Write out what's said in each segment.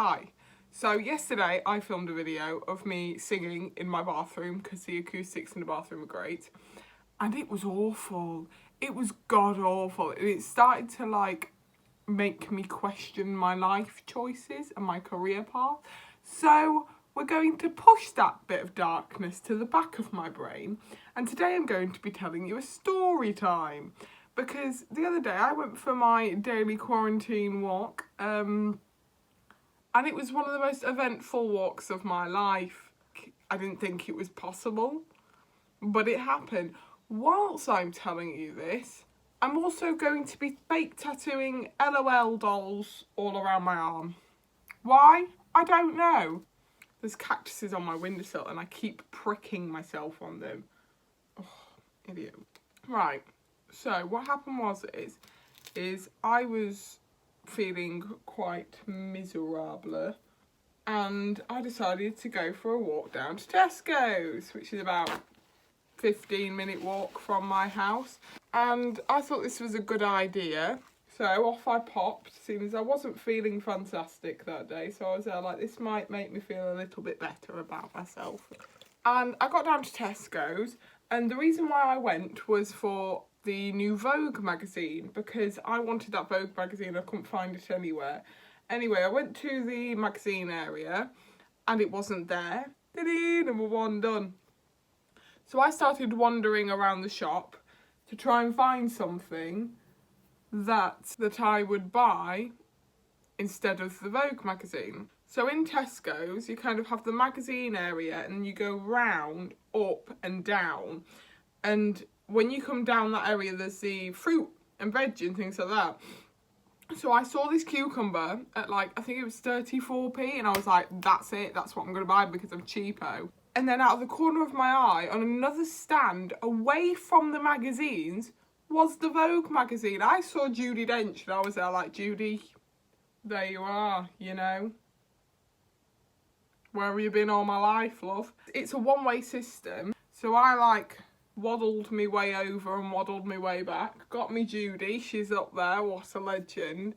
Hi. So yesterday I filmed a video of me singing in my bathroom because the acoustics in the bathroom are great. And it was awful. It was god awful. It started to like make me question my life choices and my career path. So we're going to push that bit of darkness to the back of my brain. And today I'm going to be telling you a story time. Because the other day I went for my daily quarantine walk. And it was one of the most eventful walks of my life. I didn't think it was possible, but it happened. Whilst I'm telling you this, I'm also going to be fake tattooing LOL dolls all around my arm. Why? I don't know. There's cactuses on my windowsill and I keep pricking myself on them. Oh, idiot. Right, so what happened is I was feeling quite miserable and I decided to go for a walk down to Tesco's, which is about 15-minute walk from my house, and I thought this was a good idea, so off I popped, seeing as I wasn't feeling fantastic that day, so I was there like, this might make me feel a little bit better about myself. And I got down to Tesco's, and the reason why I went was for the new Vogue magazine, because I wanted that Vogue magazine, I couldn't find it anywhere. Anyway, I went to the magazine area and it wasn't there. Number one done. So I started wandering around the shop to try and find something that I would buy instead of the Vogue magazine. So in Tesco's, you kind of have the magazine area and you go round, up and down. And when you come down that area, there's the fruit and veg and things like that. So I saw this cucumber at like, I think it was 34p, and I was like, that's it, that's what I'm going to buy because I'm cheapo. And then out of the corner of my eye, on another stand away from the magazines, was the Vogue magazine. I saw Judi Dench and I was there like, Judy, there you are, you know. Where have you been all my life, love? It's a one-way system, so I like waddled me way over and waddled me way back. Got me Judy, she's up there, what a legend.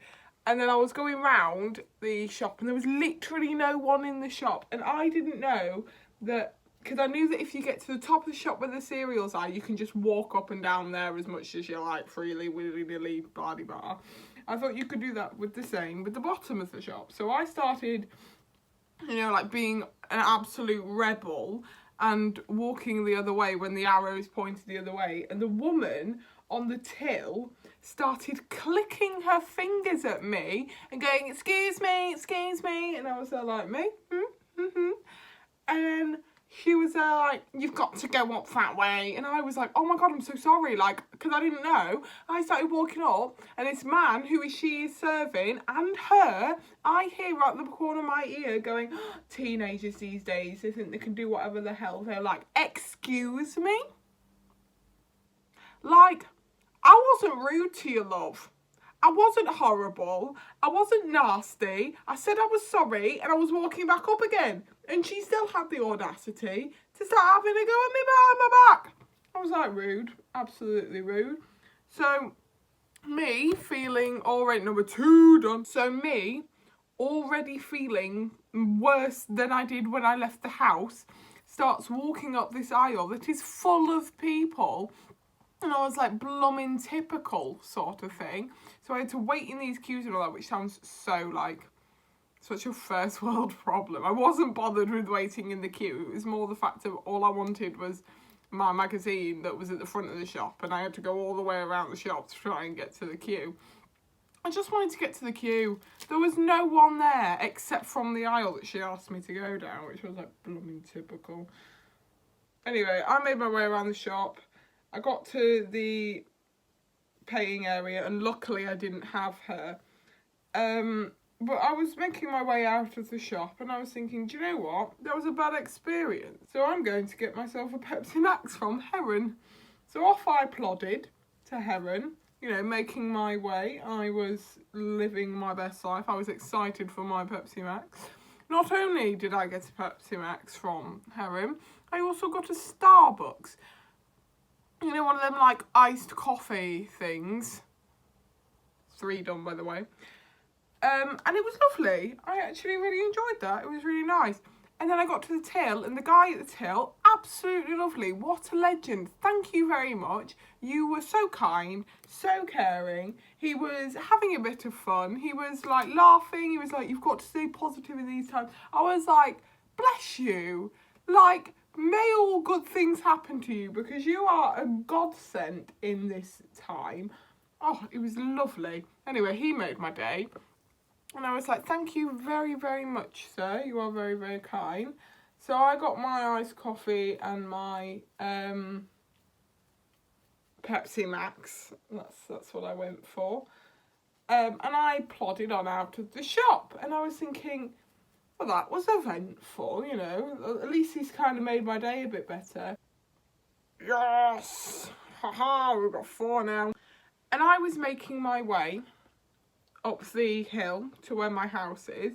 And then I was going round the shop and there was literally no one in the shop. And I didn't know that, because I knew that if you get to the top of the shop where the cereals are, you can just walk up and down there as much as you like, freely, willy-nilly, blah-de-blah. I thought you could do that with the bottom of the shop. So I started, you know, like being an absolute rebel and walking the other way when the arrow is pointed the other way. And the woman on the till started clicking her fingers at me and going, excuse me. And I was there like, me? And then she was there like, you've got to go up that way. And I was like, oh my God, I'm so sorry. Like, because I didn't know. I started walking up and this man who she is serving and her, I hear right at the corner of my ear going, oh, teenagers these days, they think they can do whatever the hell. They're like, excuse me? Like, I wasn't rude to you, love. I wasn't horrible. I wasn't nasty. I said I was sorry and I was walking back up again. And she still had the audacity to start having a go at me behind my back. I was like, rude. Absolutely rude. So, me feeling already, number 2 done. So me already feeling worse than I did when I left the house starts walking up this aisle that is full of people. And I was like, blooming typical sort of thing. So I had to wait in these queues and all that, which sounds so like such a first world problem. I wasn't bothered with waiting in the queue. It was more the fact of all I wanted was my magazine that was at the front of the shop. And I had to go all the way around the shop to try and get to the queue. I just wanted to get to the queue. There was no one there except from the aisle that she asked me to go down, which was like blooming typical. Anyway, I made my way around the shop. I got to the paying area and luckily I didn't have her. But I was making my way out of the shop and I was thinking, do you know what? That was a bad experience. So I'm going to get myself a Pepsi Max from Heron. So off I plodded to Heron, you know, making my way. I was living my best life. I was excited for my Pepsi Max. Not only did I get a Pepsi Max from Heron, I also got a Starbucks. You know, one of them like iced coffee things. 3 done, by the way. And it was lovely. I actually really enjoyed that. It was really nice. And then I got to the till, and the guy at the till, absolutely lovely. What a legend. Thank you very much. You were so kind, so caring. He was having a bit of fun. He was like laughing. He was like, you've got to stay positive in these times. I was like, bless you. Like, may all good things happen to you because you are a godsend in this time. Oh, it was lovely. Anyway, he made my day. And I was like, thank you very, very much, sir. You are very, very kind. So I got my iced coffee and my Pepsi Max. That's what I went for. And I plodded on out of the shop. And I was thinking, well, that was eventful, you know. At least he's kind of made my day a bit better. Yes! Haha, we've got 4 now. And I was making my way up the hill to where my house is,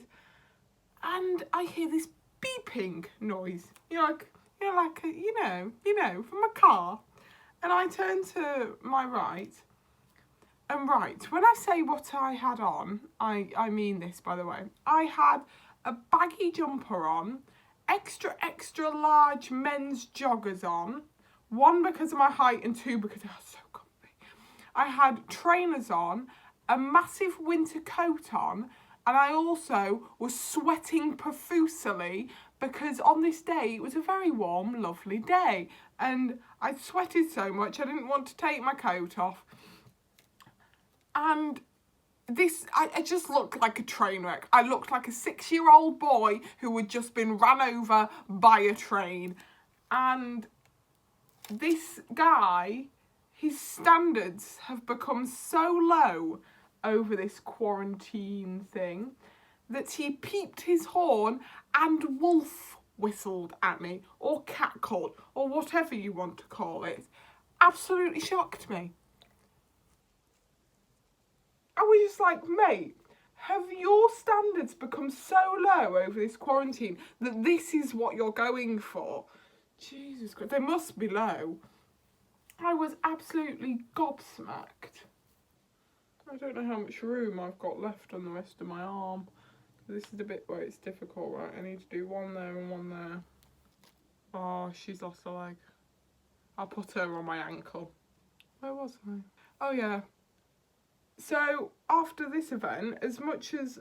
and I hear this beeping noise. Like from a car. And I turn to my right, and when I say what I had on, I mean this, by the way. I had a baggy jumper on, extra large men's joggers on, 1 because of my height and 2 because they are so comfy. I had trainers on, a massive winter coat on, and I also was sweating profusely because on this day it was a very warm, lovely day, and I sweated so much I didn't want to take my coat off. And I just looked like a train wreck. I looked like a 6-year-old boy who had just been ran over by a train. And this guy, his standards have become so low over this quarantine thing that he peeped his horn and wolf whistled at me, or catcalled, or whatever you want to call it. Absolutely shocked me. I was just like, mate, have your standards become so low over this quarantine that this is what you're going for? Jesus Christ, they must be low. I was absolutely gobsmacked. I don't know how much room I've got left on the rest of my arm. This is the bit where it's difficult, right? I need to do 1 there and 1 there. Oh, she's lost a leg. I'll put her on my ankle. Where was I? Oh, yeah. So, after this event, as much as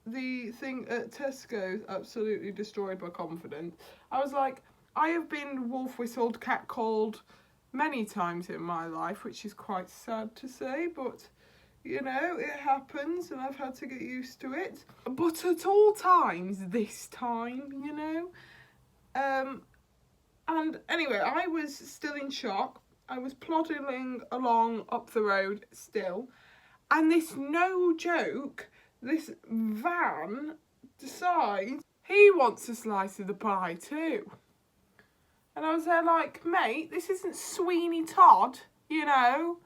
the thing at Tesco's absolutely destroyed my confidence, I was like, I have been wolf whistled, catcalled many times in my life, which is quite sad to say, but you know, it happens and I've had to get used to it. But at all times, this time, you know. And anyway, I was still in shock. I was plodding along up the road still. And this no joke, this van decides he wants a slice of the pie too. And I was there like, mate, this isn't Sweeney Todd, you know.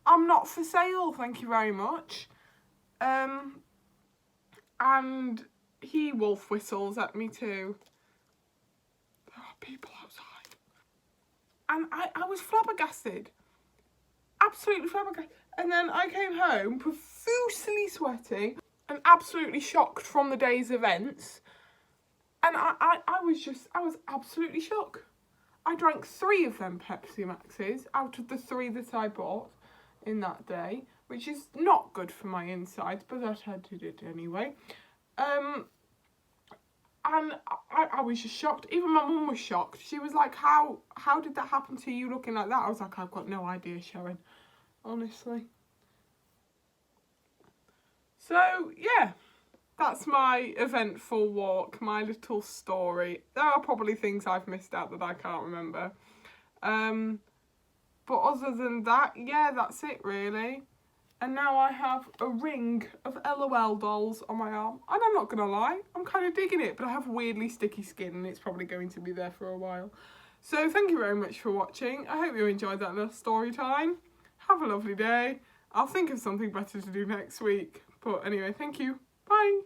I'm not for sale, thank you very much. And he wolf whistles at me too. There are people outside. And I was flabbergasted. Absolutely flabbergasted. And then I came home profusely sweating and absolutely shocked from the day's events. And I was absolutely shocked. I drank 3 of them Pepsi Maxes out of the 3 that I bought in that day, which is not good for my insides, but I did it anyway. And I was just shocked. Even my mum was shocked. She was like, how did that happen to you looking like that? I was like, I've got no idea, Sharon, honestly. So, yeah, that's my eventful walk, my little story. There are probably things I've missed out that I can't remember. But other than that, yeah, that's it really. And now I have a ring of LOL dolls on my arm. And I'm not going to lie, I'm kind of digging it, but I have weirdly sticky skin and it's probably going to be there for a while. So thank you very much for watching. I hope you enjoyed that little story time. Have a lovely day. I'll think of something better to do next week. But anyway, thank you. Bye.